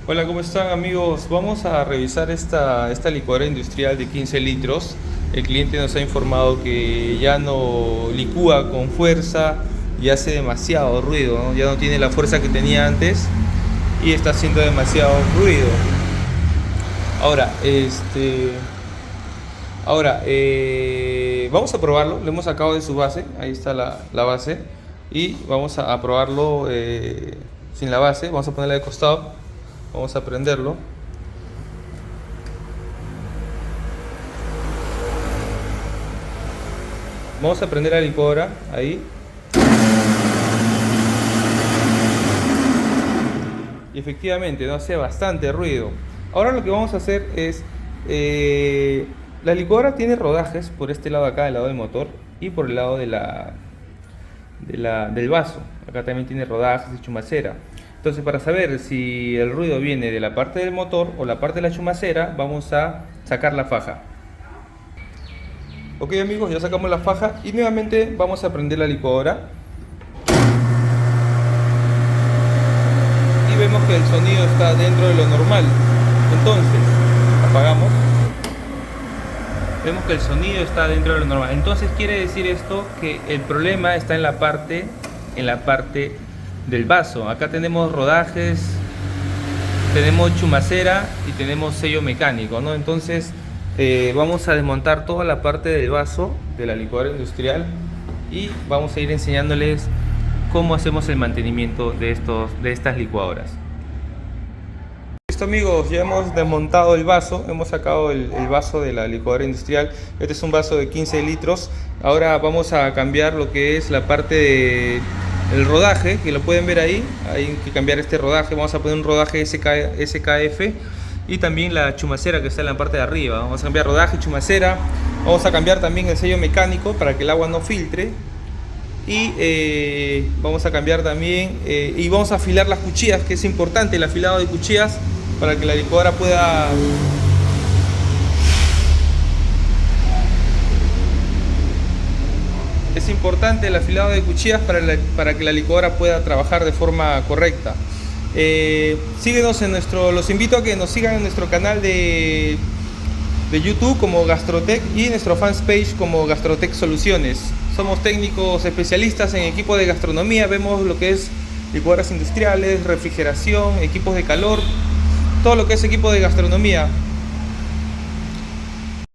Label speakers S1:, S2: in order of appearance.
S1: Hola, ¿cómo están amigos? Vamos a revisar esta licuadora industrial de 15 litros. El cliente nos ha informado que ya no licúa con fuerza y hace demasiado ruido, ¿no? Ya no tiene la fuerza que tenía antes y está haciendo demasiado ruido. Ahora, vamos a probarlo. Lo hemos sacado de su base. Ahí está la base. Y vamos a probarlo sin la base. Vamos a ponerla de costado. Vamos a prenderlo. Vamos a prender la licuadora. Ahí. Y efectivamente, no hace bastante ruido. Ahora lo que vamos a hacer es... la licuadora tiene rodajes por este lado acá, del lado del motor. Y por el lado del vaso. Acá también tiene rodajes y chumacera. Entonces, para saber si el ruido viene de la parte del motor o la parte de la chumacera, vamos a sacar la faja. Ok amigos, ya sacamos la faja y nuevamente vamos a prender la licuadora. Y vemos que el sonido está dentro de lo normal. Entonces, apagamos. Vemos que el sonido está dentro de lo normal. Entonces quiere decir esto que el problema está en la parte del vaso. Acá tenemos rodajes, tenemos chumacera y tenemos sello mecánico, ¿no? Entonces vamos a desmontar toda la parte del vaso de la licuadora industrial y vamos a ir enseñándoles cómo hacemos el mantenimiento de estas licuadoras. Listo amigos, ya hemos desmontado el vaso, hemos sacado el vaso de la licuadora industrial. Este es un vaso de 15 litros. Ahora vamos a cambiar lo que es la parte del rodaje, que lo pueden ver ahí. Hay que cambiar este rodaje, vamos a poner un rodaje SKF y también la chumacera que está en la parte de arriba. Vamos a cambiar rodaje y chumacera. Vamos a cambiar también el sello mecánico para que el agua no filtre. Y vamos a cambiar también y vamos a afilar las cuchillas, que es importante el afilado de cuchillas para que la licuadora pueda es importante el afilado de cuchillas para que la licuadora pueda trabajar de forma correcta. Síguenos en los invito a que nos sigan en nuestro canal de YouTube como Gastrotech y en nuestro fanpage como Gastrotech Soluciones. Somos técnicos especialistas en equipos de gastronomía, vemos lo que es licuadoras industriales, refrigeración, equipos de calor, todo lo que es equipo de gastronomía.